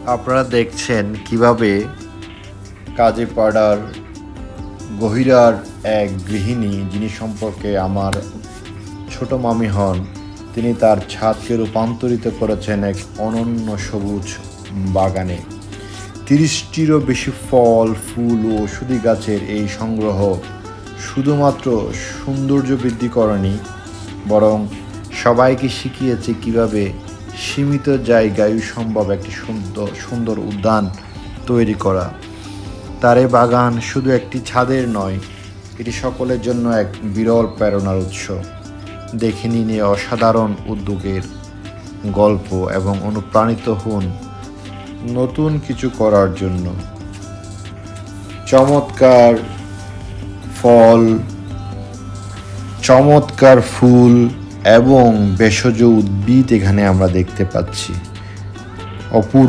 আপনারা দেখছেন কিভাবে কাজীপাড়ার গহিরার এক গৃহিণী, যিনি সম্পর্কে আমার ছোট মামি হন, তিনি তার ছাদকে রূপান্তরিত করেছেন এক অনন্য সবুজ বাগানে। 30টিরও বেশি ফল, ফুল ও ওষুধি গাছের এই সংগ্রহ শুধুমাত্র সৌন্দর্য বৃদ্ধি করেনি, বরং সবাইকে শিখিয়েছে কিভাবে সীমিত জায়গায় সম্ভব একটি সুন্দর উদ্যান তৈরি করা। তার এই বাগান শুধু একটি ছাদের নয়, এটি সকলের জন্য এক বিরল প্রেরণার উৎস। দেখে নিন এই অসাধারণ উদ্যোগের গল্প এবং অনুপ্রাণিত হন নতুন কিছু করার জন্য। চমৎকার ফল, চমৎকার ফুল এবং ভেষজ উদ্ভিদ এখানে আমরা দেখতে পাচ্ছি। অপূর্ব